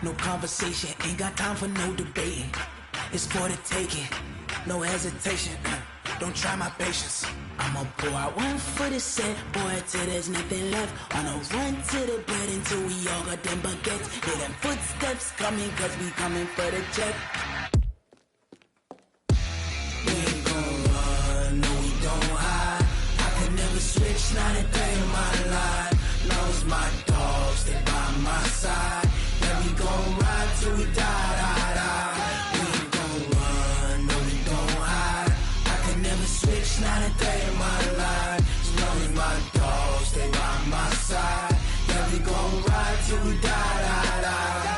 No conversation, ain't got time for no debating. It's for the taking, no hesitation. Don't try my patience. I'ma pour out one for the set, boy, till there's nothing left. On a run to the bed until we all got them baguettes. Hear them footsteps coming, cause we coming for the check. We ain't gon' run, no we don't hide. I can never switch, not a day in my life. Knows my dogs, stay by my side. Yeah, we gon' ride till we die, die, die. We ain't gon' run, no we don't hide. I can never switch, not a day in my life. As long as my dogs stay by my side. Yeah, we gon' ride till we die, die, die.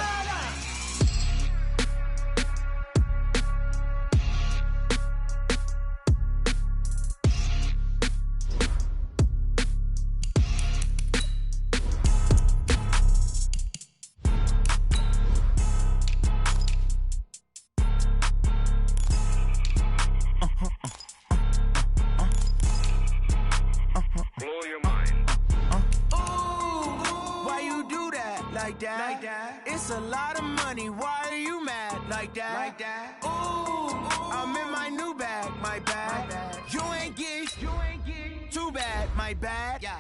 Like that. It's a lot of money. Why are you mad like that? Like that. Ooh, I'm in my new bag. My bad. You ain't get too bad. My bad. Yeah.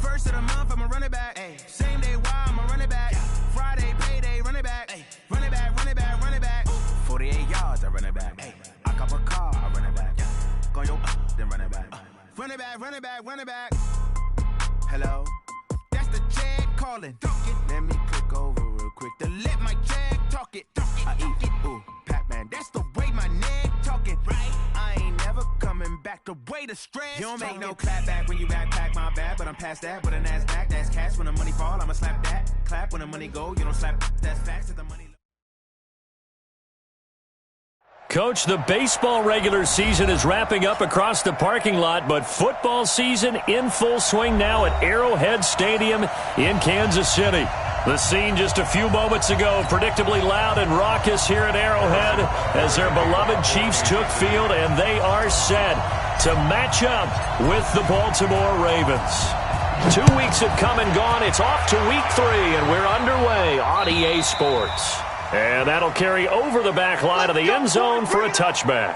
First of the month, I'ma run it back. Ay. Same day, why I'ma run it back. Yeah. Friday, payday, run it back. Ay. Run it back, run it back, run it back. 48 yards, I run it back. Ay. I cop a car, I run it back. Yeah. Go yo, then run it back. Run it back, run it back, run it back. Hello? That's the check calling. Let me click over real quick to let my check talk it. I eat it, ooh, Pac-Man. That's the way my neck talking. Right? I ain't never coming back the way the stress. You don't make no clap back when you backpack, my bad. But I'm past that with a NASDAQ. That's cash when the money fall. I'ma slap that. Clap when the money go. You don't slap. That's facts at the money. Coach, the baseball regular season is wrapping up across the parking lot, but football season in full swing now at Arrowhead Stadium in Kansas City. The scene just a few moments ago, predictably loud and raucous here at Arrowhead as their beloved Chiefs took field, and they are set to match up with the Baltimore Ravens. 2 weeks have come and gone. It's off to week 3, and we're underway on EA Sports. And that'll carry over the back line of the end zone for a touchback.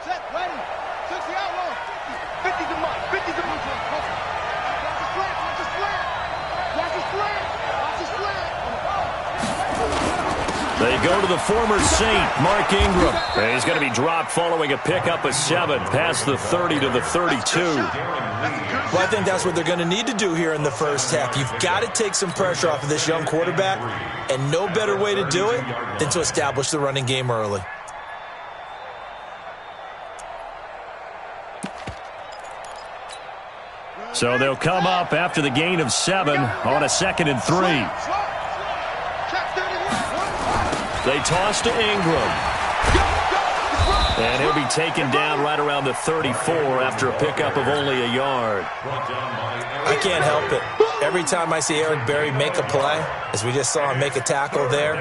Set, ready. 60 outlaw. 50's a mark. 50's a mark. Watch the slant. Watch the slant. Watch the slant. Watch the slant. They go to the former Saint, Mark Ingram. And he's going to be dropped following a pickup of 7 past the 30 to the 32. Well, I think that's what they're going to need to do here in the first half. You've got to take some pressure off of this young quarterback, and no better way to do it than to establish the running game early. So they'll come up after the gain of 7 on a 2nd and 3. They toss to Ingram. And he'll be taken down right around the 34 after a pickup of only a yard. I can't help it. Every time I see Eric Berry make a play, as we just saw him make a tackle there,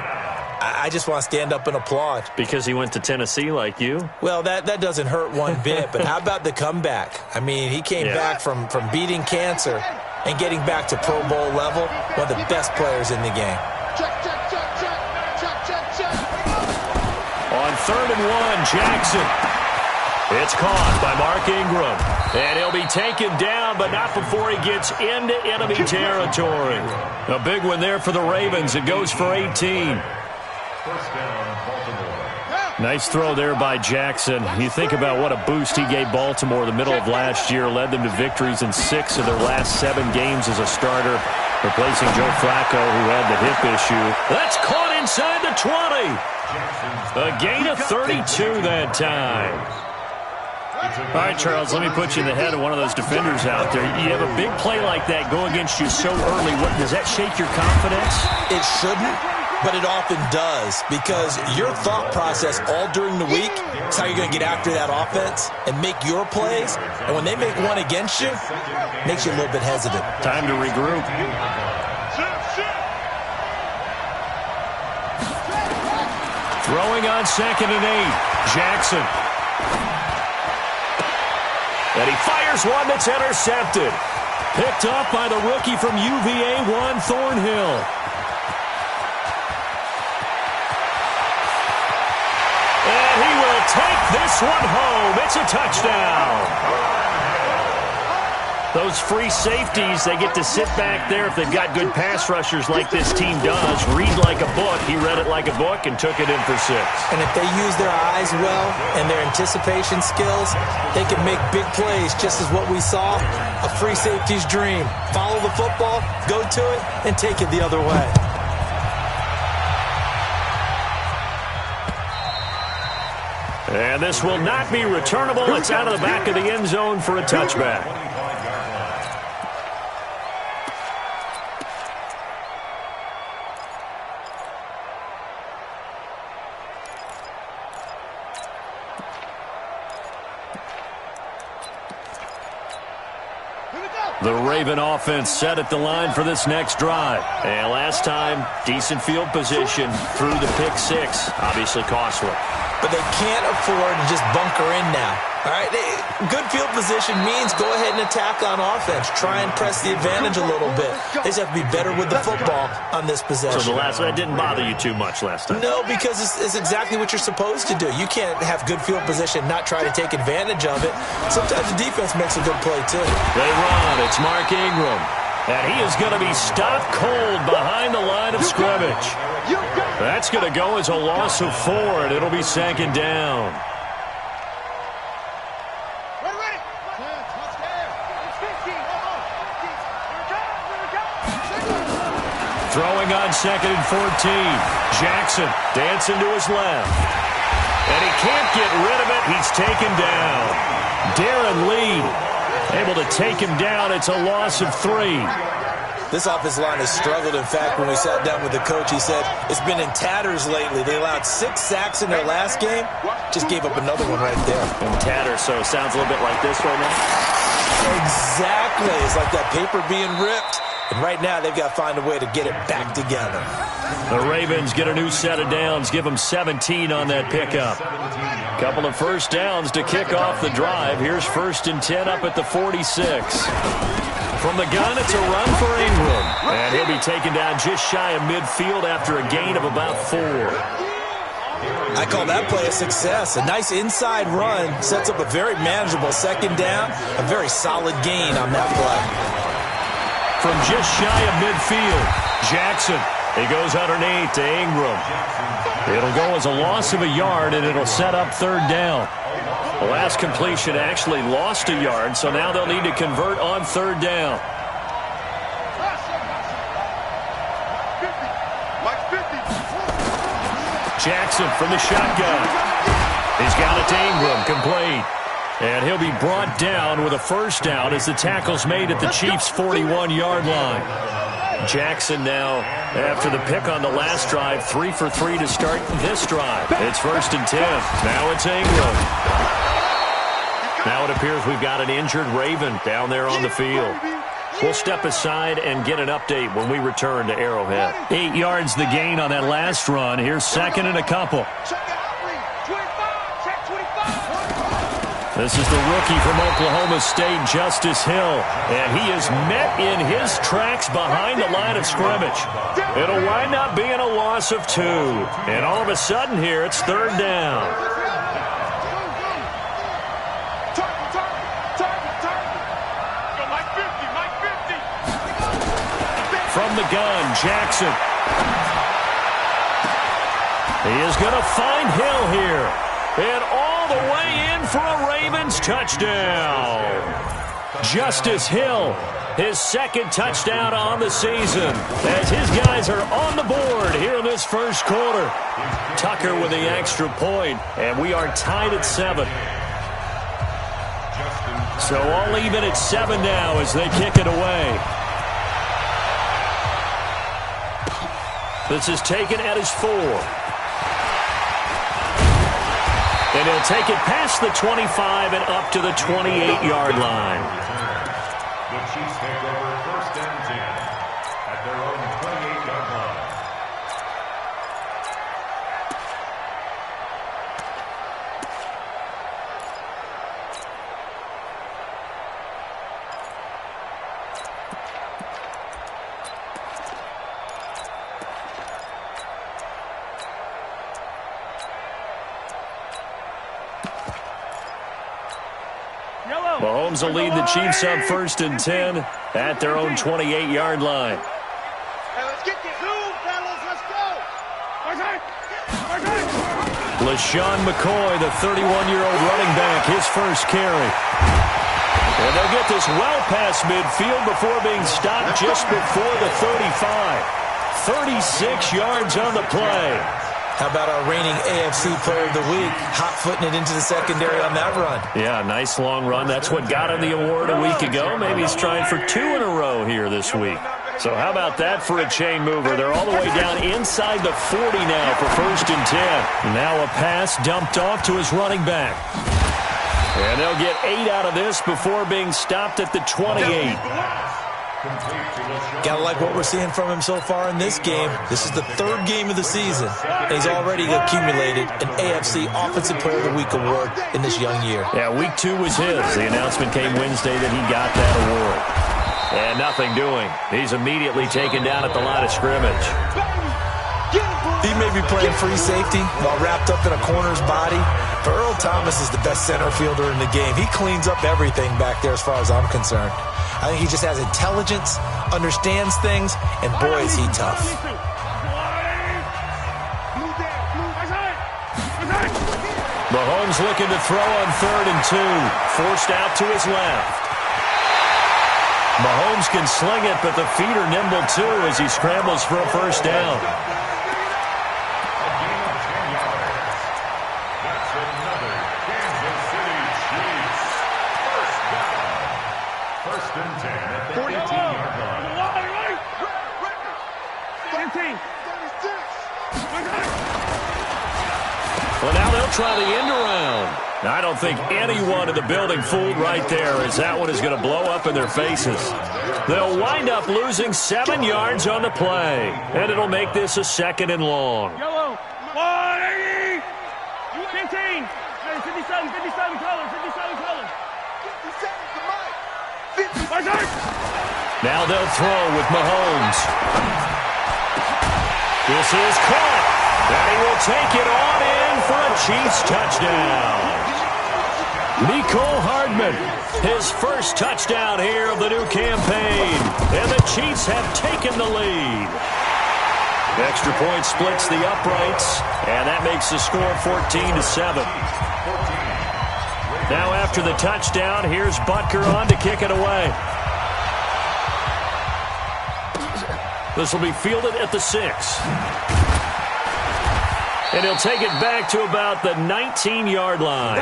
I just want to stand up and applaud. Because he went to Tennessee like you? Well, that doesn't hurt one bit, but how about the comeback? I mean, he came back from beating cancer and getting back to Pro Bowl level, one of the best players in the game. On 3rd and 1, Jackson. It's caught by Mark Ingram. And he'll be taken down, but not before he gets into enemy territory. A big one there for the Ravens. It goes for 18. Nice throw there by Jackson. You think about what a boost he gave Baltimore the middle of last year, led them to victories in 6 of their last 7 games as a starter, replacing Joe Flacco, who had the hip issue. That's caught inside the 20. A gain of 32 that time. All right, Charles, let me put you in the head of one of those defenders out there. You have a big play like that go against you so early. Does that shake your confidence? It shouldn't, but it often does, because your thought process all during the week is how you're going to get after that offense and make your plays. And when they make one against you, it makes you a little bit hesitant. Time to regroup. Throwing on 2nd and 8. Jackson. And he fires one that's intercepted. Picked up by the rookie from UVA, Juan Thornhill. And he will take this one home. It's a touchdown. Those free safeties, they get to sit back there if they've got good pass rushers like this team does. Read like a book. He read it like a book and took it in for 6. And if they use their eyes well and their anticipation skills, they can make big plays, just as what we saw, a free safety's dream. Follow the football, go to it, and take it the other way. And this will not be returnable. It's out of the back of the end zone for a touchback. The Raven offense set at the line for this next drive. And last time, decent field position through the pick 6. Obviously costly. But they can't afford to just bunker in now. All right, good field position means go ahead and attack on offense. Try and press the advantage a little bit. They just have to be better with the football on this possession. So that didn't bother you too much last time? No, because it's exactly what you're supposed to do. You can't have good field position, not try to take advantage of it. Sometimes the defense makes a good play, too. They run. It's Mark Ingram. And he is going to be stopped cold behind the line of scrimmage. That's going to go as a loss of 4, and it'll be 2nd down. Throwing on 2nd and 14. Jackson dancing to his left. And he can't get rid of it. He's taken down. Darren Lee able to take him down. It's a loss of 3. This offensive line has struggled. In fact, when we sat down with the coach, he said it's been in tatters lately. They allowed 6 sacks in their last game. Just gave up another one right there. In tatters, so it sounds a little bit like this right now. Exactly. It's like that paper being ripped. And right now, they've got to find a way to get it back together. The Ravens get a new set of downs, give them 17 on that pickup. Couple of first downs to kick off the drive. Here's 1st and 10 up at the 46. From the gun, it's a run for Ingram. And he'll be taken down just shy of midfield after a gain of about 4. I call that play a success. A nice inside run sets up a very manageable 2nd down. A very solid gain on that play. From just shy of midfield, Jackson. He goes underneath to Ingram. It'll go as a loss of a yard, and it'll set up 3rd down. The last completion actually lost a yard, so now they'll need to convert on 3rd down. Jackson from the shotgun. He's got it to Ingram, complete. And he'll be brought down with a 1st down as the tackle's made at the Chiefs' 41-yard line. Jackson now, after the pick on the last drive, 3 for 3 to start this drive. It's 1st and 10. Now it's Ingram. Now it appears we've got an injured Raven down there on the field. We'll step aside and get an update when we return to Arrowhead. 8 yards the gain on that last run. Here's 2nd and a couple. This is the rookie from Oklahoma State, Justice Hill. And he is met in his tracks behind the line of scrimmage. It'll wind up being a loss of 2. And all of a sudden here, it's 3rd down. From the gun, Jackson. He is going to find Hill here. And all the way in for a Ravens touchdown. Justice Hill, his 2nd touchdown on the season, as his guys are on the board here in this 1st quarter. Tucker with the extra point, and we are tied at 7. So all even at 7 now as they kick it away. This is taken at his 4. And he'll take it past the 25 and up to the 28-yard line. The Chiefs take over 1st and 10 at their own 28-yard line. Mahomes will lead the Chiefs up 1st and 10 at their own 28-yard line. Hey, let's get this. Fellas, let's go. LaShawn McCoy, the 31-year-old running back, his first carry. And they'll get this well past midfield before being stopped just before the 35. 36 yards on the play. How about our reigning AFC Player of the Week, hot-footing it into the secondary on that run? Yeah, nice long run. That's what got him the award a week ago. Maybe he's trying for 2 in a row here this week. So how about that for a chain mover? They're all the way down inside the 40 now for 1st and 10. Now a pass dumped off to his running back. And they'll get 8 out of this before being stopped at the 28. Gotta like what we're seeing from him so far in this game. This is the 3rd game of the season, and he's already accumulated an AFC Offensive Player of the Week award in this young year. Yeah, week 2 was his. The announcement came Wednesday that he got that award. And nothing doing. He's immediately taken down at the line of scrimmage. He may be playing free safety while wrapped up in a corner's body, but Earl Thomas is the best center fielder in the game. He cleans up everything back there as far as I'm concerned. I think he just has intelligence, understands things, and boy, is he tough. Mahomes looking to throw on 3rd and 2. Forced out to his left. Mahomes can sling it, but the feet are nimble too as he scrambles for a 1st down. Well, now they'll try the end around. I don't think anyone in the building fooled right there, as that one is going to blow up in their faces. They'll wind up losing 7 yards on the play, and it'll make this a 2nd and long. Yellow. 180. 15. 57 colors. 57 colors. 57 Now they'll throw with Mahomes. This is caught. And he will take it on in for a Chiefs touchdown. Mecole Hardman, his first touchdown here of the new campaign. And the Chiefs have taken the lead. Extra point splits the uprights, and that makes the score 14-7. Now after the touchdown, here's Butker on to kick it away. This will be fielded at the 6. And he'll take it back to about the 19-yard line.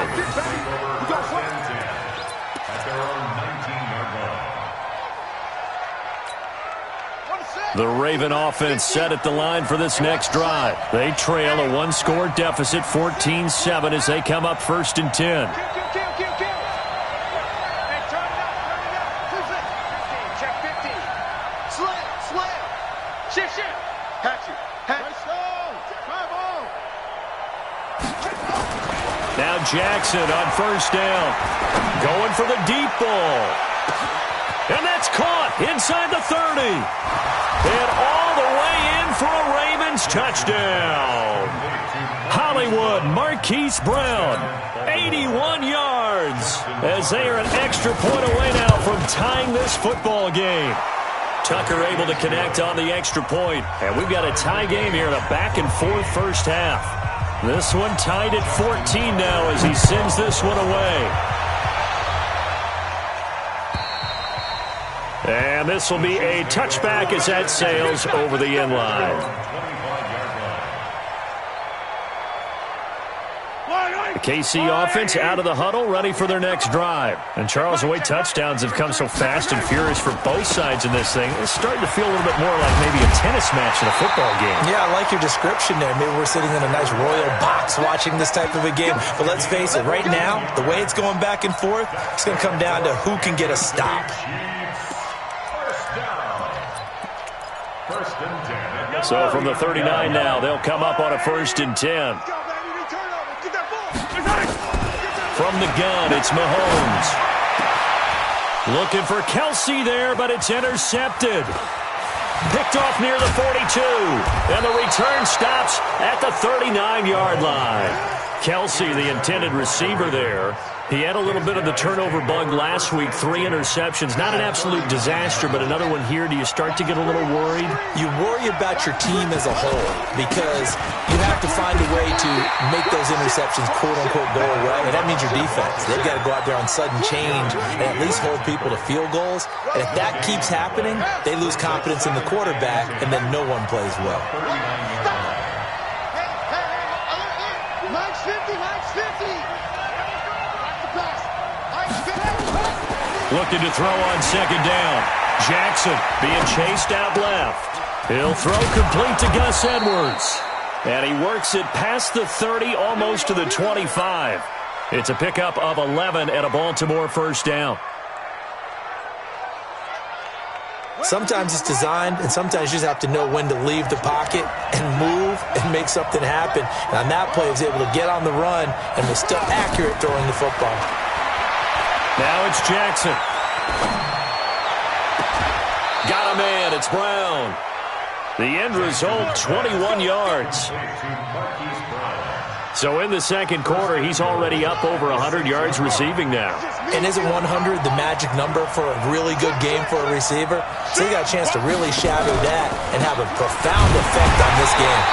The Raven offense set at the line for this next drive. They trail a 1-score deficit, 14-7, as they come up 1st and 10. Now Jackson on 1st down. Going for the deep ball. And that's caught inside the 30. And all the way in for a Ravens touchdown. Hollywood Marquise Brown, 81 yards, as they are an extra point away now from tying this football game. Tucker able to connect on the extra point. And we've got a tie game here in a back-and-forth first half. This one tied at 14 now as he sends this one away. And this will be a touchback as that sails over the end line. The KC offense out of the huddle, ready for their next drive. And Charles, the way touchdowns have come so fast and furious for both sides in this thing, it's starting to feel a little bit more like maybe a tennis match in a football game. Yeah, I like your description there. Maybe we're sitting in a nice royal box watching this type of a game. But let's face it, right now, the way it's going back and forth, it's going to come down to who can get a stop. So from the 39 now, they'll come up on a 1st and 10. From the gun, it's Mahomes. Looking for Kelsey there, but it's intercepted. Picked off near the 42. And the return stops at the 39-yard line. Kelsey, the intended receiver there. He had a little bit of the turnover bug last week, 3 interceptions. Not an absolute disaster, but another one here. Do you start to get a little worried? You worry about your team as a whole because you have to find a way to make those interceptions quote-unquote go away, and that means your defense. They've got to go out there on sudden change and at least hold people to field goals. And if that keeps happening, they lose confidence in the quarterback, and then no one plays well. Looking to throw on second down. Jackson being chased out left. He'll throw complete to Gus Edwards. And he works it past the 30, almost to the 25. It's a pickup of 11 and a Baltimore first down. Sometimes it's designed, and sometimes you just have to know when to leave the pocket and move and make something happen. And on that play, he was able to get on the run and was still accurate throwing the football. Now it's Jackson. Got a man. It's Brown. The end result, 21 yards. So in the second quarter, he's already up over 100 yards receiving now. And isn't 100 the magic number for a really good game for a receiver? So he got a chance to really shatter that and have a profound effect on this game.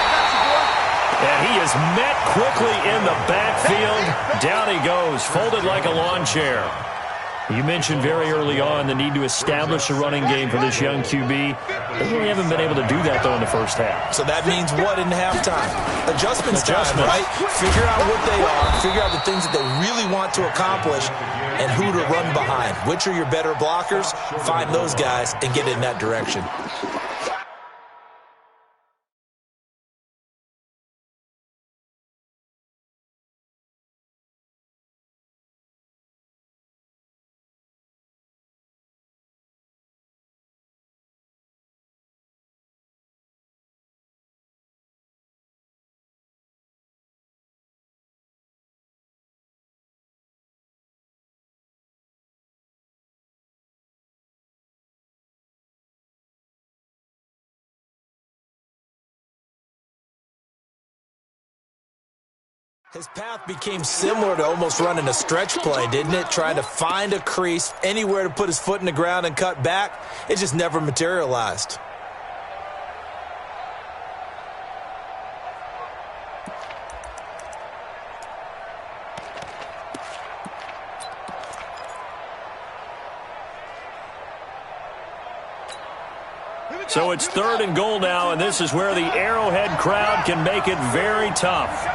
And he is met quickly in the backfield. Down he goes, folded like a lawn chair. You mentioned very early on the need to establish a running game for this young QB. They really haven't been able to do that, though, in the first half. So that means what in halftime? Adjustments time, right? Figure out what they are, figure out the things that they really want to accomplish, and who to run behind. Which are your better blockers? Find those guys and get in that direction. His path became similar to almost running a stretch play, didn't it? Trying to find a crease, anywhere to put his foot in the ground and cut back. It just never materialized. So it's 3rd and goal now, and this is where the Arrowhead crowd can make it very tough.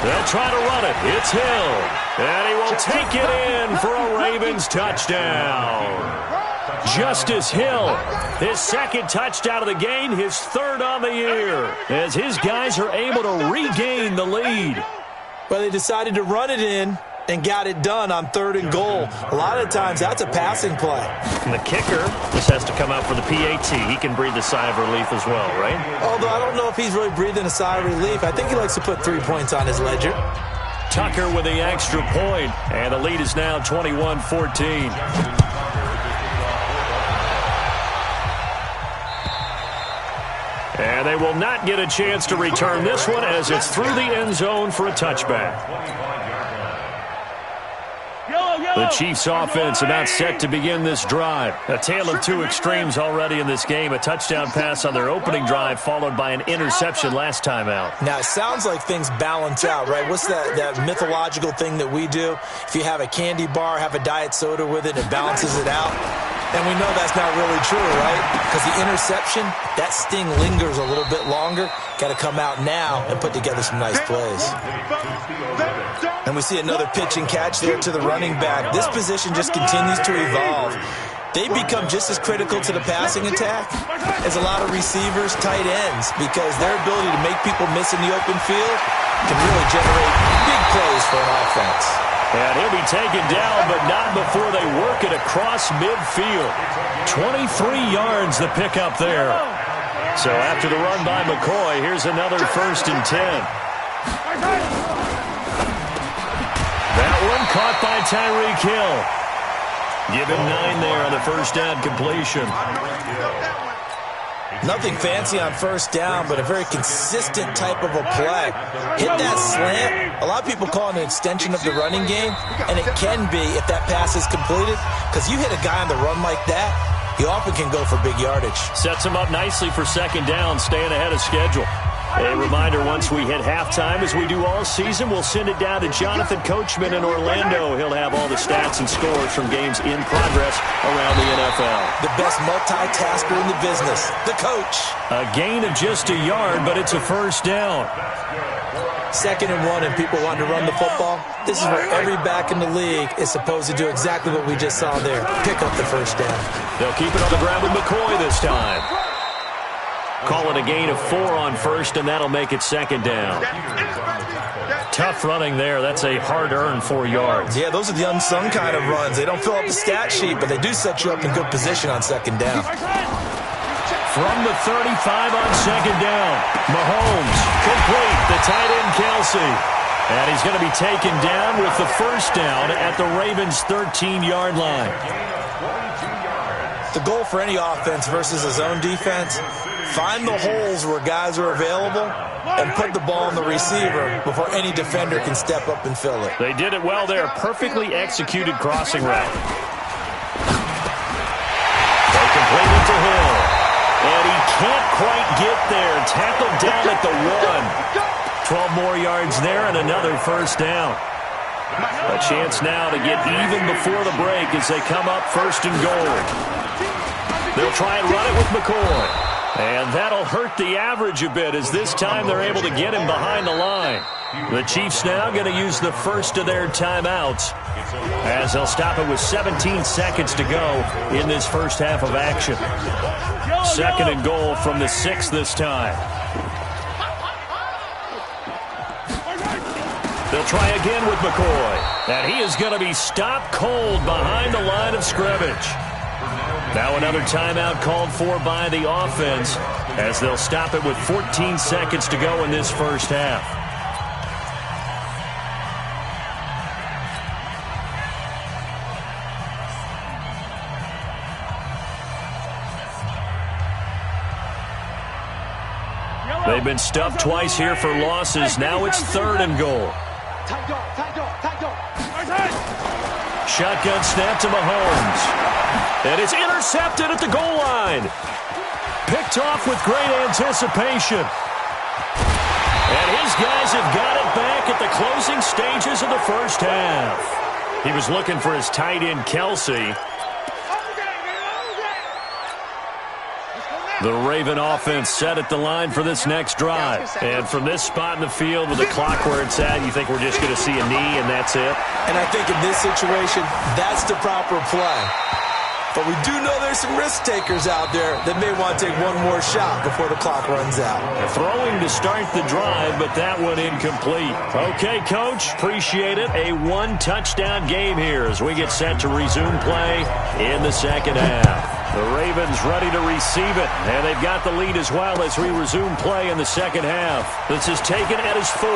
They'll try to run it. It's Hill. And he will take it in for a Ravens touchdown. Justice Hill, his 2nd touchdown of the game, his 3rd on the year, as his guys are able to regain the lead. Well, they decided to run it in and got it done on 3rd and goal. A lot of times, that's a passing play. And the kicker just has to come out for the PAT. He can breathe a sigh of relief as well, right? Although I don't know if he's really breathing a sigh of relief. I think he likes to put 3 points on his ledger. Tucker with the extra point, and the lead is now 21-14. And they will not get a chance to return this one as it's through the end zone for a touchback. The Chiefs' offense about set to begin this drive. A tale of 2 extremes already in this game. A touchdown pass on their opening drive followed by an interception last time out. Now, it sounds like things balance out, right? What's that mythological thing that we do? If you have a candy bar, have a diet soda with it, it balances it out. And we know that's not really true, right? Because the interception, that sting lingers a little bit longer. Got to come out now and put together some nice plays. And we see another pitch and catch there to the running back. This position just continues to evolve. They become just as critical to the passing attack as a lot of receivers, tight ends, because their ability to make people miss in the open field can really generate big plays for an offense. And he'll be taken down, but not before they work it across midfield. 23 yards the pickup there. So after the run by McCoy, here's another 1st and 10. That one caught by Tyreek Hill. Give him 9 there on the first down completion. Nothing fancy on first down, but a very consistent type of a play. Hit that slant. A lot of people call it an extension of the running game, and it can be if that pass is completed, because you hit a guy on the run like that, he often can go for big yardage. Sets him up nicely for second down, staying ahead of schedule. A reminder, once we hit halftime, as we do all season, we'll send it down to Jonathan Coachman in Orlando. He'll have all the stats and scores from games in progress around the NFL. The best multitasker in the business, the coach. A gain of just a yard, but it's a first down. 2nd and 1, and people want to run the football. This is where every back in the league is supposed to do exactly what we just saw there. Pick up the first down. They'll keep it on the ground with McCoy this time. Call it a gain of 4 on first, and that'll make it second down. Tough running there. That's a hard-earned 4 yards. Yeah, those are the unsung kind of runs. They don't fill up the stat sheet, but they do set you up in good position on second down. From the 35 on second down, Mahomes complete. The tight end, Kelsey. And he's going to be taken down with the first down at the Ravens' 13-yard line. The goal for any offense versus a zone defense, find the holes where guys are available and put the ball on the receiver before any defender can step up and fill it. They did it well there. Perfectly executed crossing route. They complete it to Hill. And he can't quite get there. Tackled down at the 1. 12 more yards there and another first down. A chance now to get even before the break as they come up first and goal. They'll try and run it with McCoy. And that'll hurt the average a bit as this time they're able to get him behind the line. The Chiefs now going to use the first of their timeouts as they'll stop it with 17 seconds to go in this first half of action. 2nd and goal from the 6 this time. They'll try again with McCoy. And he is going to be stopped cold behind the line of scrimmage. Now another timeout called for by the offense as they'll stop it with 14 seconds to go in this first half. They've been stuffed twice here for losses. Now it's 3rd and goal. Shotgun snap to Mahomes. And it's intercepted at the goal line. Picked off with great anticipation. And his guys have got it back at the closing stages of the first half. He was looking for his tight end, Kelsey. The Raven offense set at the line for this next drive. And from this spot in the field with the clock where it's at, you think we're just going to see a knee and that's it? And I think in this situation, that's the proper play. But we do know there's some risk takers out there that may want to take one more shot before the clock runs out. Throwing to start the drive, but that one incomplete. Okay, Coach, appreciate it. A 1-touchdown game here as we get set to resume play in the second half. The Ravens ready to receive it, and they've got the lead as well as we resume play in the second half. This is taken at his 4.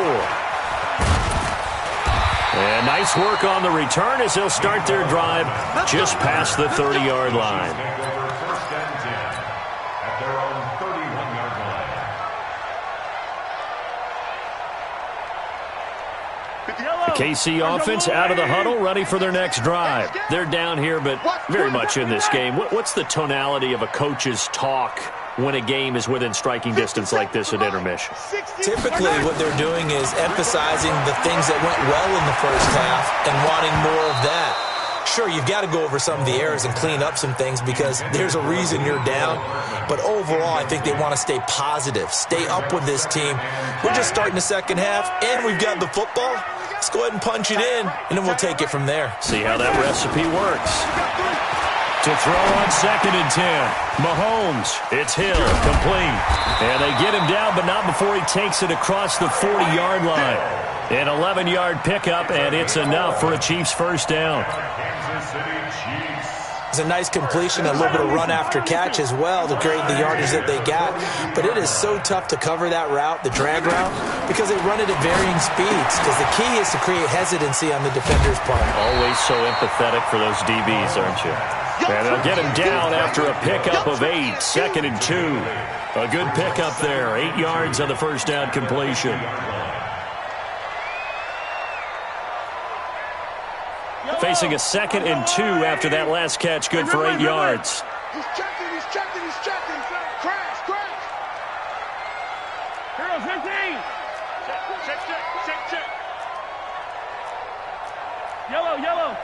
And nice work on the return as they'll start their drive just past the 30-yard line. The KC offense out of the huddle, ready for their next drive. They're down here, but very much in this game. What's the tonality of a coach's talk when a game is within striking distance like this at intermission? Typically, what they're doing is emphasizing the things that went well in the first half and wanting more of that. Sure, you've got to go over some of the errors and clean up some things because there's a reason you're down. But overall, I think they want to stay positive, stay up with this team. We're just starting the second half, and we've got the football. Let's go ahead and punch it in, and then we'll take it from there. See how that recipe works. To throw on 2nd and 10. Mahomes, it's Hill, complete. And they get him down, but not before he takes it across the 40-yard line. An 11-yard pickup, and it's enough for a Chiefs first down. It's a nice completion, a little bit of run after catch as well to create the yardage that they got. But it is so tough to cover that route, the drag route, because they run it at varying speeds. Because the key is to create hesitancy on the defender's part. Always so empathetic for those DBs, aren't you? And they'll get him down after a pickup of 8, 2nd and 2. A good pickup there, 8 yards on the first down completion. Facing a 2nd and 2 after that last catch, good for 8 yards. He's checking, he's checking, he's checking. Crash, crash. Heroes 15. Check. Yellow, yellow.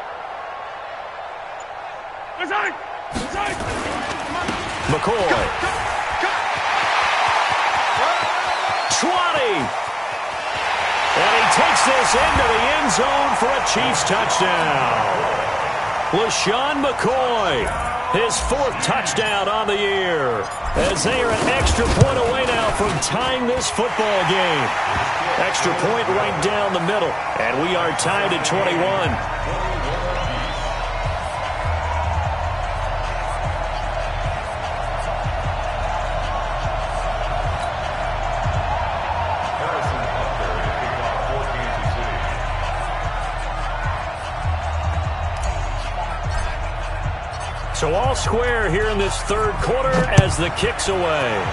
Inside. McCoy. 20. And he takes this into the end zone for a Chiefs touchdown. LaShawn McCoy, his 4th touchdown on the year, as they are an extra point away now from tying this football game. Extra point right down the middle, and we are tied at 21. So all square here in this 3rd quarter as the kick's away.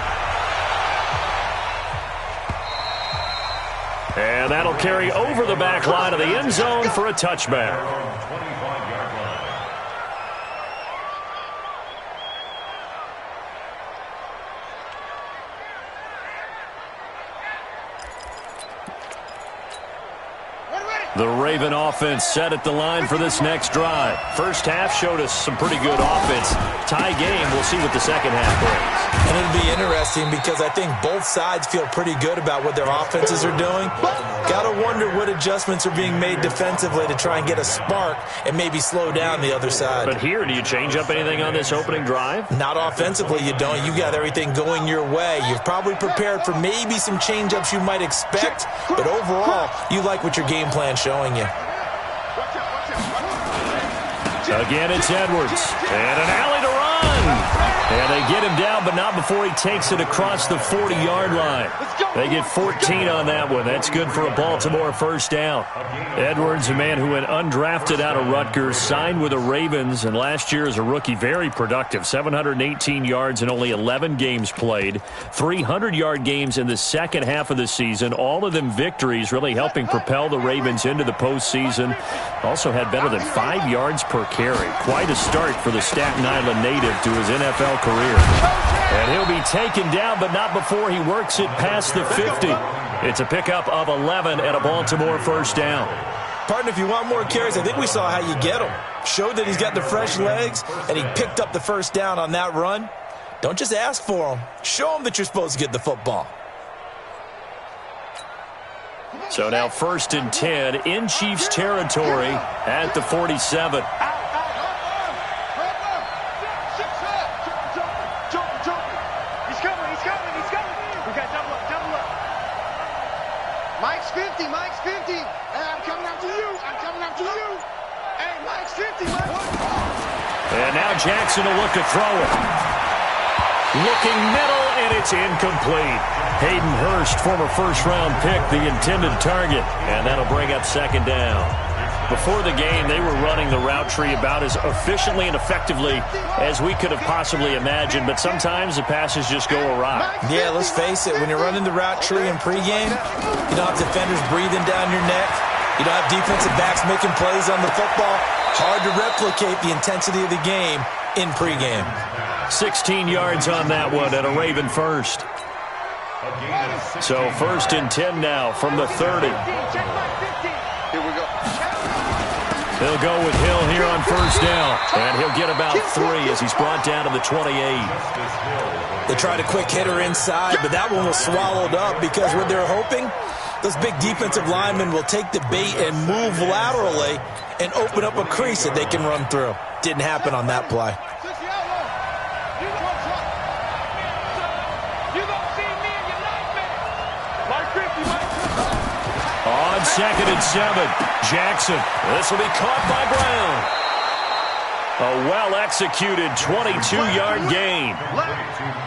And that'll carry over the back line of the end zone for a touchback. The Raven offense set at the line for this next drive. First half showed us some pretty good offense. Tie game, we'll see what the second half brings. And it'll be interesting because I think both sides feel pretty good about what their offenses are doing. Got to wonder what adjustments are being made defensively to try and get a spark and maybe slow down the other side. But here, do you change up anything on this opening drive? Not offensively, you don't. You got everything going your way. You've probably prepared for maybe some change-ups you might expect, but overall, you like what your game plan's showing you. Again, it's Edwards. And an alley to run. And they get him down, but not before he takes it across the 40-yard line. They get 14 on that one. That's good for a Baltimore first down. Edwards, a man who went undrafted out of Rutgers, signed with the Ravens, and last year as a rookie, very productive. 718 yards in only 11 games played. 300-yard games in the second half of the season. All of them victories, really helping propel the Ravens into the postseason. Also had better than 5 yards per carry. Quite a start for the Staten Island native to his NFL career. And he'll be taken down, but not before he works it past the 50. It's a pickup of 11 and a Baltimore first down. Partner, if you want more carries, I think we saw how you get him. Showed that he's got the fresh legs, and he picked up the first down on that run. Don't just ask for him. Show him that you're supposed to get the football. So now 1st and 10 in Chiefs territory at the 47. Mike's 50. Hey, I'm coming after you. Hey, Mike's 50, Mike. And now Jackson will look to throw it. Looking middle, and it's incomplete. Hayden Hurst, former first-round pick, the intended target. And that'll bring up 2nd down. Before the game, they were running the route tree about as efficiently and effectively as we could have possibly imagined, but sometimes the passes just go awry. Yeah, let's face it, when you're running the route tree in pregame, you don't have defenders breathing down your neck. You don't have defensive backs making plays on the football. Hard to replicate the intensity of the game in pregame. 16 yards on that one and a Raven first. So 1st and 10 now from the 30. Here we go. They'll go with Hill here on first down. And he'll get about 3 as he's brought down to the 28. They tried a quick hitter inside, but that one was swallowed up because what they're hoping, those big defensive linemen will take the bait and move laterally and open up a crease that they can run through. Didn't happen on that play. On 2nd and 7, Jackson. This will be caught by Brown. A well-executed 22-yard gain.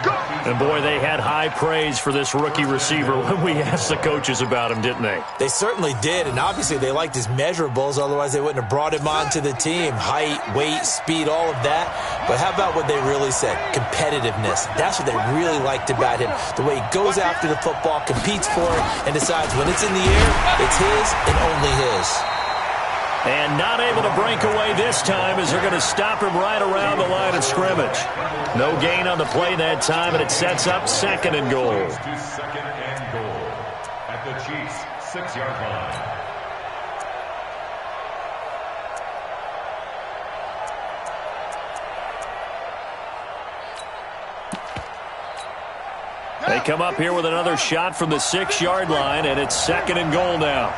Go. And, boy, they had high praise for this rookie receiver when we asked the coaches about him, didn't they? They certainly did, and obviously they liked his measurables. Otherwise, they wouldn't have brought him onto the team. Height, weight, speed, all of that. But how about what they really said? Competitiveness. That's what they really liked about him. The way he goes after the football, competes for it, and decides when it's in the air, it's his and only his. And not able to break away this time as they're going to stop him right around the line of scrimmage. No gain on the play that time, and it sets up 2nd and goal. To 2nd and goal at the Chiefs' 6-yard line. They come up here with another shot from the 6-yard line, and it's 2nd and goal now.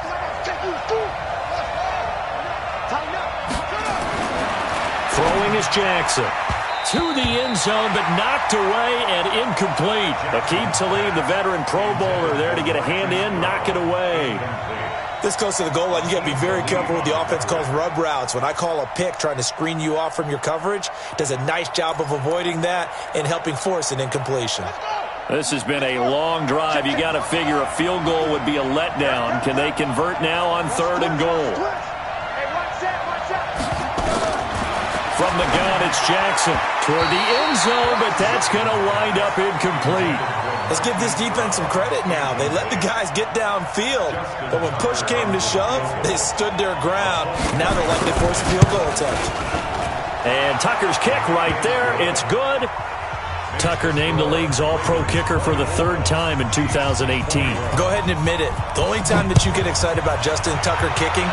Throwing is Jackson. To the end zone, but knocked away and incomplete. Aqib Talib, the veteran Pro Bowler, there to get a hand in, knock it away. This goes to the goal line. You got to be very careful with the offense calls rub routes. When I call a pick trying to screen you off from your coverage, does a nice job of avoiding that and helping force an incompletion. This has been a long drive. You got to figure a field goal would be a letdown. Can they convert now on 3rd and goal? From the gun, it's Jackson toward the end zone, but that's going to wind up incomplete. Let's give this defense some credit now. They let the guys get downfield, but when push came to shove, they stood their ground. Now they're likely to force a field goal attempt. And Tucker's kick right there. It's good. Tucker named the league's all-pro kicker for the 3rd time in 2018. Go ahead and admit it. The only time that you get excited about Justin Tucker kicking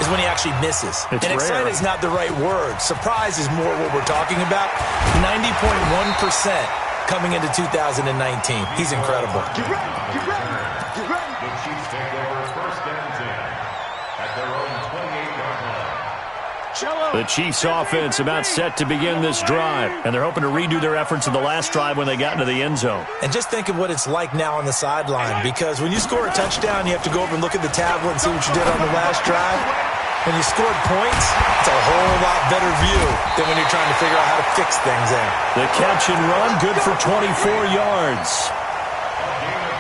is when he actually misses. It's and rare. excited is not the right word. Surprise is more what we're talking about. 90.1% coming into 2019. He's incredible. Get ready. Get ready. Get ready. The Chiefs take over 1st and 10 at their own 28-yard line. The Chiefs offense about set to begin this drive, and they're hoping to redo their efforts in the last drive when they got into the end zone. And just think of what it's like now on the sideline, because when you score a touchdown, you have to go over and look at the tablet and see what you did on the last drive. When you scored points, it's a whole lot better view than when you're trying to figure out how to fix things there. The catch and run, good for 24 yards.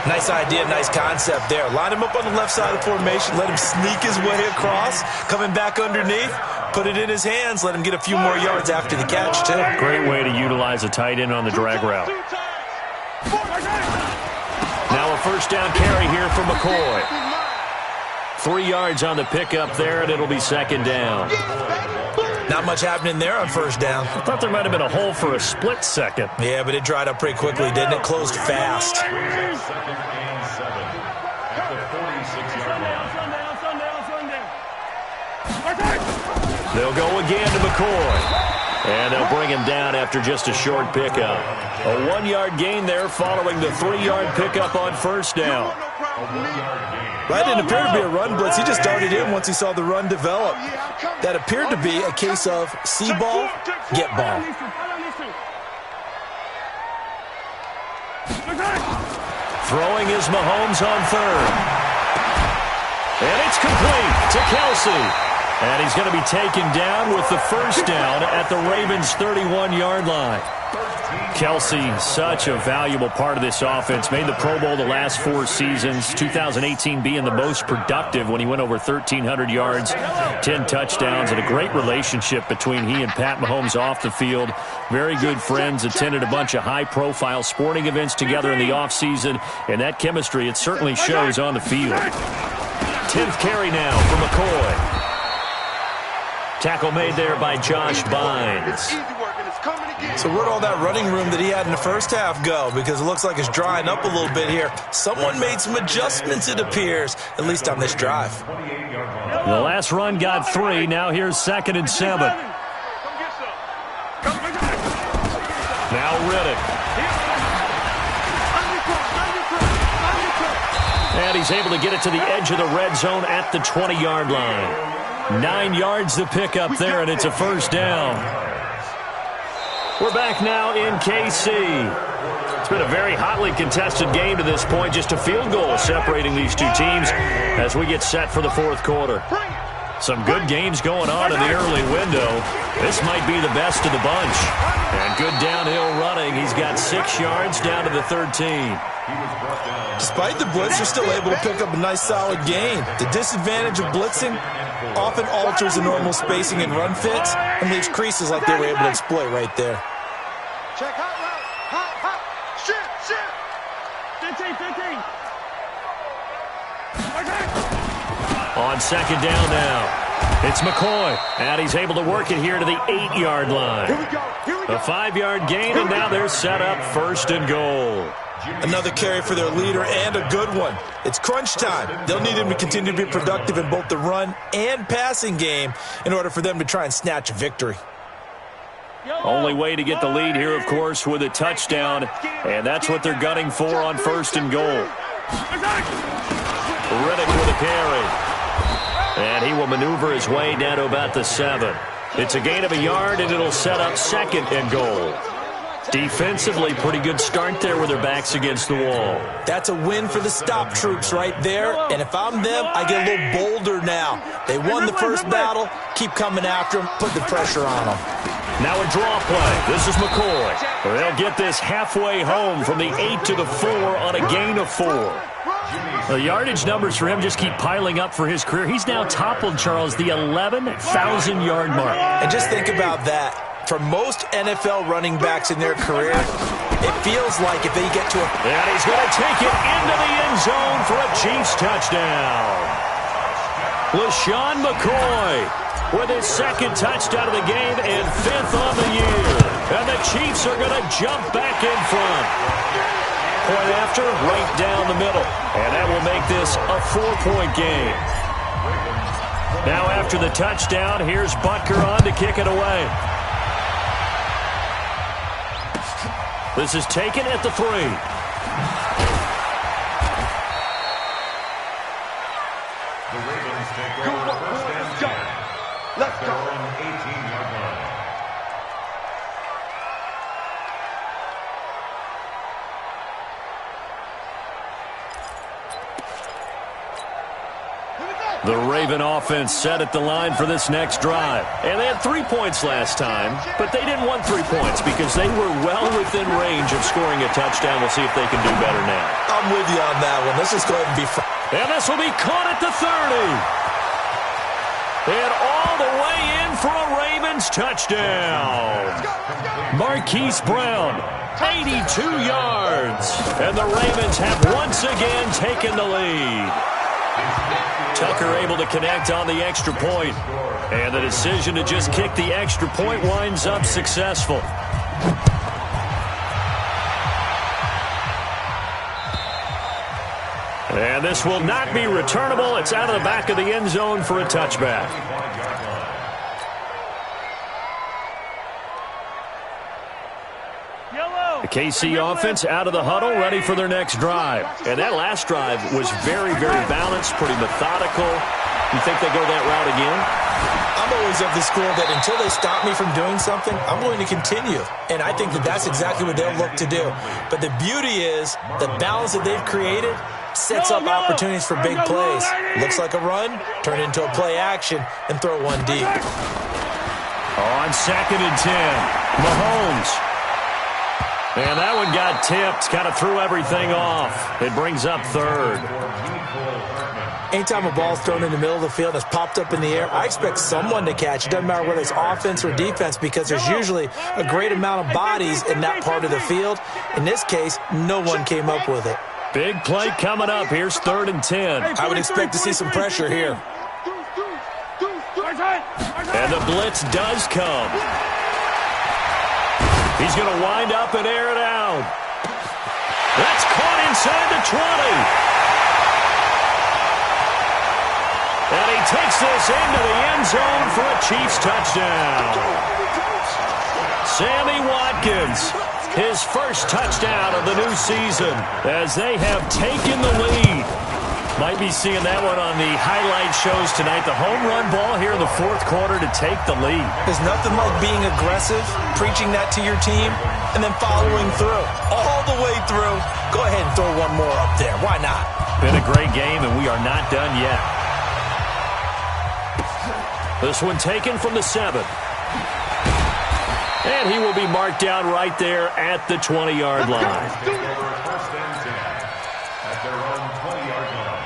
Nice idea, nice concept there. Line him up on the left side of the formation, let him sneak his way across, coming back underneath, put it in his hands, let him get a few more yards after the catch, too. Great way to utilize a tight end on the drag route. Now a 1st down carry here for McCoy. 3 yards on the pickup there, and it'll be 2nd down. Not much happening there on 1st down. I thought there might have been a hole for a split second. Yeah, but it dried up pretty quickly, didn't it? Closed fast. 2nd and 7 at the 46-yard line. They'll go again to McCoy. And they'll bring him down after just a short pickup. A 1-yard gain there following the 3-yard pickup on 1st down. That didn't appear to be a run blitz. He just darted in once he saw the run develop. That appeared to be a case of see ball, get ball. Throwing is Mahomes on 3rd. And it's complete to Kelsey. And he's going to be taken down with the 1st down at the Ravens' 31-yard line. Kelsey, such a valuable part of this offense. Made the Pro Bowl the last 4 seasons. 2018 being the most productive when he went over 1,300 yards, 10 touchdowns, and a great relationship between he and Pat Mahomes off the field. Very good friends, attended a bunch of high-profile sporting events together in the offseason, and that chemistry, it certainly shows on the field. 10th carry now for McCoy. Tackle made there by Josh Bynes. So where'd all that running room that he had in the 1st half go? Because it looks like it's drying up a little bit here. Someone made some adjustments, it appears, at least on this drive. The last run got 3. Now here's 2nd and 7. Now Riddick. And he's able to get it to the edge of the red zone at the 20-yard line. 9 yards to pick up there, and it's a 1st down. We're back now in KC. It's been a very hotly contested game to this point. Just a field goal separating these two teams as we get set for the 4th quarter. Some good games going on in the early window. This might be the best of the bunch. And good downhill running. He's got 6 yards down to the 13. Despite the blitz, they're still able to pick up a nice solid gain. The disadvantage of blitzing often alters the normal spacing and run fits and leaves creases like they were able to exploit right there. Check hot route. Hot. Shit. 15. On second down now, it's McCoy. And he's able to work it here to the 8-yard line. Here we go. A 5-yard gain, and now they're set up 1st and goal. Another carry for their leader and a good one. It's crunch time. They'll need him to continue to be productive in both the run and passing game in order for them to try and snatch a victory. Only way to get the lead here, of course, with a touchdown, and that's what they're gunning for on 1st and goal. Riddick with a carry. And he will maneuver his way down to about the 7. It's a gain of a yard, and it'll set up 2nd and goal. Defensively, pretty good start there with their backs against the wall. That's a win for the stop troops right there. And if I'm them, I get a little bolder now. They won the first battle. Keep coming after them. Put the pressure on them. Now a draw play. This is McCoy. They'll get this halfway home from the 8 to the 4 on a gain of 4. The yardage numbers for him just keep piling up for his career. He's now toppled, Charles, the 11,000-yard mark. And just think about that. For most NFL running backs in their career, it feels like if they get to a... And he's going to take it into the end zone for a Chiefs touchdown. LaShawn McCoy with his 2nd touchdown of the game and 5th on the year. And the Chiefs are going to jump back in front. Point after, right down the middle. And that will make this a 4-point game. Now after the touchdown, here's Butker on to kick it away. This is taken at the 3. The Ravens take over 1st and 10. Let's go. Their own 18-yard line. The Raven offense set at the line for this next drive. And they had 3 points last time, but they didn't want 3 points because they were well within range of scoring a touchdown. We'll see if they can do better now. I'm with you on that one. Let's just go ahead and be... And this will be caught at the 30. And all the way in for a Ravens touchdown. Marquise Brown, 82 yards. And the Ravens have once again taken the lead. Tucker able to connect on the extra point. And the decision to just kick the extra point winds up successful. And this will not be returnable. It's out of the back of the end zone for a touchback. The KC offense out of the huddle, ready for their next drive. And that last drive was very, very balanced, pretty methodical. You think they go that route again? I'm always of the school that until they stop me from doing something, I'm going to continue. And I think that that's exactly what they'll look to do. But the beauty is the balance that they've created sets up opportunities for big plays. Looks like a run, turn into a play action, and throw one deep. On 2nd and 10, Mahomes. And that one got tipped, kind of threw everything off. It brings up 3rd. Anytime a ball's thrown in the middle of the field and it's popped up in the air, I expect someone to catch it. Doesn't matter whether it's offense or defense because there's usually a great amount of bodies in that part of the field. In this case, no one came up with it. Big play coming up. Here's 3rd and 10. I would expect to see some pressure here. And the blitz does come. He's going to wind up and air it out. That's caught inside the 20. And he takes this into the end zone for a Chiefs touchdown. Sammy Watkins, his first touchdown of the new season as they have taken the lead. Might be seeing that one on the highlight shows tonight. The home run ball here in the 4th quarter to take the lead. There's nothing like being aggressive, preaching that to your team, and then following through. All the way through. Go ahead and throw one more up there. Why not? Been a great game, and we are not done yet. This one taken from the 7. And he will be marked down right there at the 20-yard line. First and 10 at their own 20-yard line.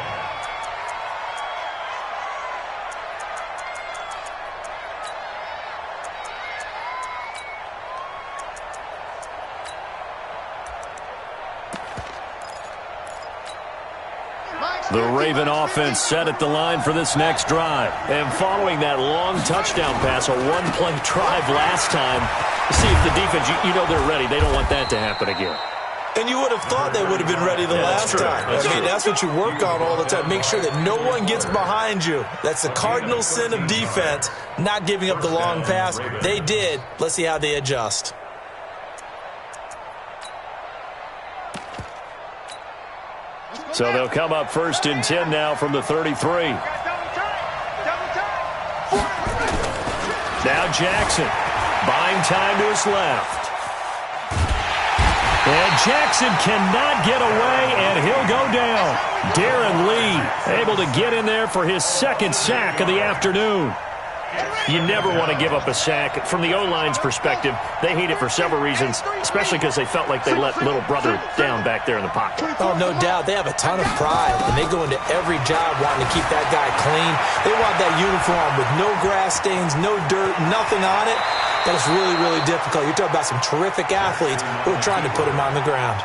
The Raven offense set at the line for this next drive. And following that long touchdown pass, a one-play drive last time, see if the defense, you know they're ready. They don't want that to happen again. And you would have thought they would have been ready the last time. That's what you work on all the time. Make sure that no one gets behind you. That's the cardinal sin of defense, not giving up the long pass. They did. Let's see how they adjust. So they'll come up 1st and 10 now from the 33. Now Jackson buying time to his left. And Jackson cannot get away, and he'll go down. Darren Lee able to get in there for his 2nd sack of the afternoon. You never want to give up a sack. From the O-line's perspective, they hate it for several reasons, especially because they felt like they let little brother down back there in the pocket. Oh, no doubt. They have a ton of pride, and they go into every job wanting to keep that guy clean. They want that uniform with no grass stains, no dirt, nothing on it. That is really, really difficult. You're talking about some terrific athletes who are trying to put him on the ground.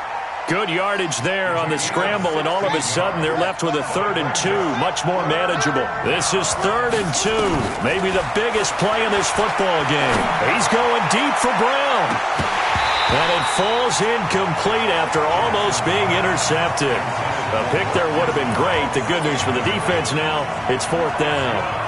Good yardage there on the scramble, and all of a sudden they're left with a 3rd and 2, much more manageable. This is 3rd and 2, maybe the biggest play in this football game. He's going deep for Brown. And it falls incomplete after almost being intercepted. A pick there would have been great. The good news for the defense now, it's 4th down.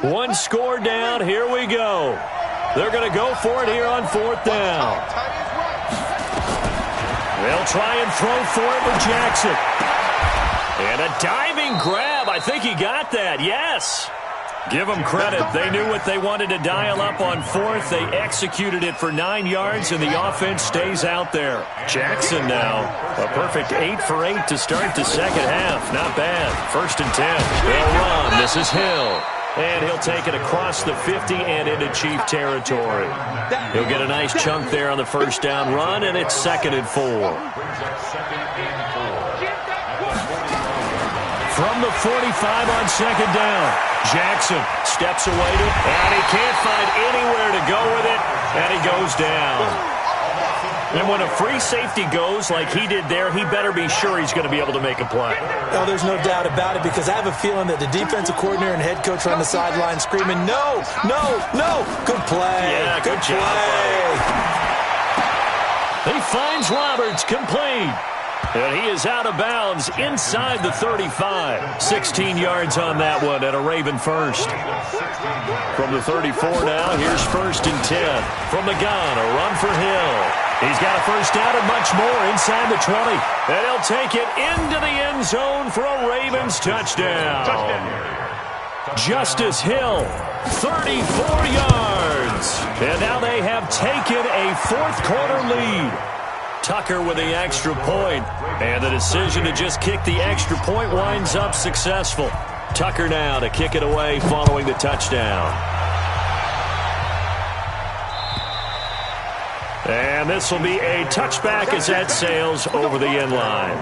One score down. Here we go. They're going to go for it here on 4th down. They'll try and throw for it with Jackson. And a diving grab. I think he got that. Yes. Give them credit. They knew what they wanted to dial up on 4th. They executed it for 9 yards, and the offense stays out there. Jackson now, a perfect 8 for 8 to start the 2nd half. Not bad. 1st and 10. They'll run. This is Hill. And he'll take it across the 50 and into Chief territory. He'll get a nice chunk there on the 1st down run, and it's 2nd and 4. From the 45 on 2nd down, Jackson steps away to it, and he can't find anywhere to go with it, and he goes down. And when a free safety goes like he did there, he better be sure he's going to be able to make a play. Oh, there's no doubt about it, because I have a feeling that the defensive coordinator and head coach are on the sideline screaming, no, no, no. Good play. Yeah, good job, buddy. He finds Roberts complete. And he is out of bounds inside the 35. 16 yards on that one and a Raven first. From the 34 now, here's 1st and 10. From the gun, a run for Hill. He's got a 1st down and much more inside the 20. And he'll take it into the end zone for a Ravens touchdown. Justice Hill, 34 yards. And now they have taken a 4th quarter lead. Tucker with the extra point. And the decision to just kick the extra point winds up successful. Tucker now to kick it away following the touchdown. And this will be a touchback as that sails over the end line.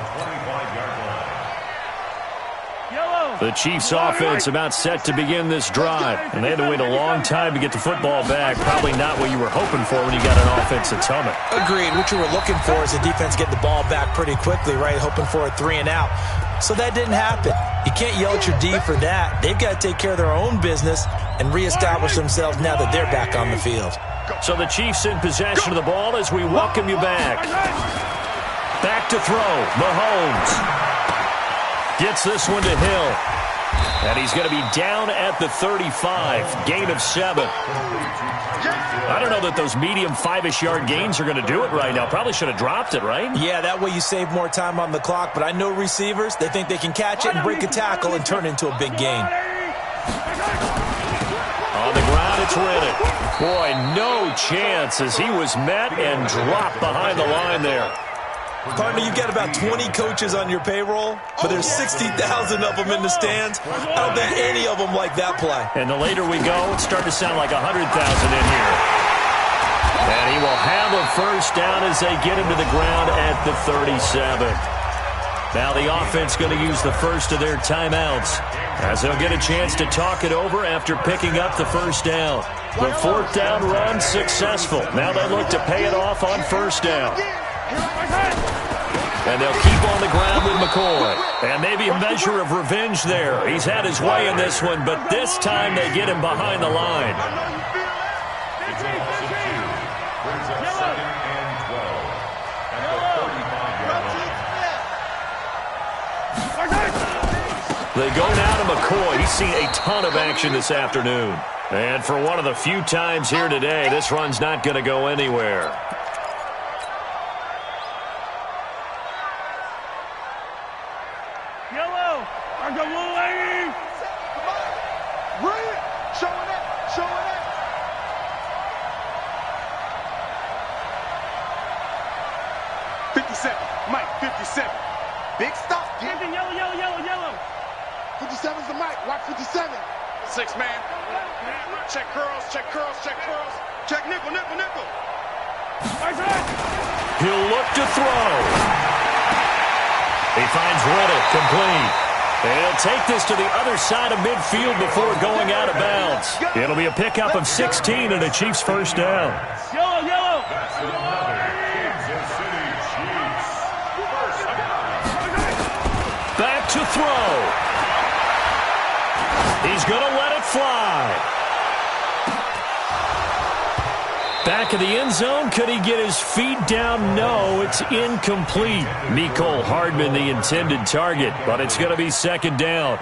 The Chiefs' offense about set to begin this drive. And they had to wait a long time to get the football back. Probably not what you were hoping for when you got an offense that's humming. Agreed. What you were looking for is the defense getting the ball back pretty quickly, right? Hoping for a 3-and-out. So that didn't happen. You can't yell at your D for that. They've got to take care of their own business and reestablish themselves now that they're back on the field. So the Chiefs in possession of the ball as we welcome you back. Back to throw. Mahomes gets this one to Hill. And he's going to be down at the 35. Gain of 7. I don't know that those medium 5-ish yard gains are going to do it right now. Probably should have dropped it, right? Yeah, that way you save more time on the clock. But I know receivers, they think they can catch it and break a tackle and turn it into a big gain. On the ground, it's Riddick. Boy, no chance as he was met and dropped behind the line there. Partner, you've got about 20 coaches on your payroll, but there's 60,000 of them in the stands. I don't think any of them like that play. And the later we go, it's starting to sound like 100,000 in here. And he will have a first down as they get him to the ground at the 37. Now the offense going to use the first of their timeouts as they'll get a chance to talk it over after picking up the first down. The fourth down run successful. Now they look to pay it off on first down. And they'll keep on the ground with McCoy. And maybe a measure of revenge there. He's had his way in this one, but this time they get him behind the line. They go now to McCoy. He's seen a ton of action this afternoon. And for one of the few times here today, this run's not going to go anywhere. Mike, 57. Big stuff, dude. Yellow. 57's the Mike. Watch 57. 6 man. Check curls. Check nickel. He'll look to throw. He finds Riddick complete. And he'll take this to the other side of midfield before going out of bounds. It'll be a pickup of 16 and a Chiefs first down. Yellow. That's another Kansas City Chiefs first down. Back to throw. He's going to let it fly. Back of the end zone. Could he get his feet down? No, it's incomplete. Mecole Hardman, the intended target, but it's going to be second down.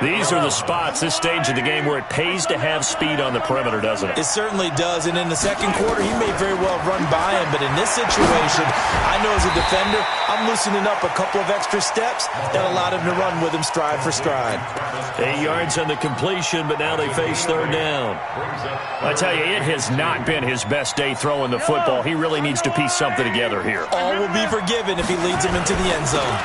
These are the spots, this stage of the game, where it pays to have speed on the perimeter, doesn't it? It certainly does, and in the second quarter, he may very well run by him, but in this situation, I know as a defender, I'm loosening up a couple of extra steps that allowed him to run with him stride for stride. 8 yards on the completion, but now they face third down. I tell you, it has not been his best day throwing the football. He really needs to piece something together here. All will be forgiven if he leads him into the end zone.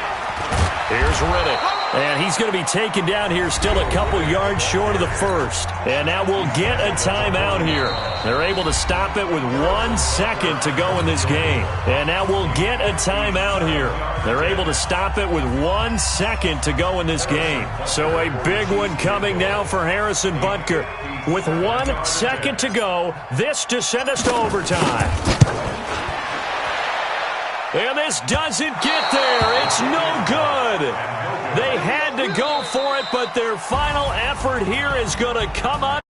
Here's Riddick. And he's going to be taken down here still a couple yards short of the first. And now we'll get a timeout here. They're able to stop it with 1 second to go in this game. And now we'll get a timeout here. They're able to stop it with 1 second to go in this game. So a big one coming now for Harrison Butker. With 1 second to go, this to send us to overtime. And this doesn't get there. It's no good. They had to go for it, but their final effort here is going to come up.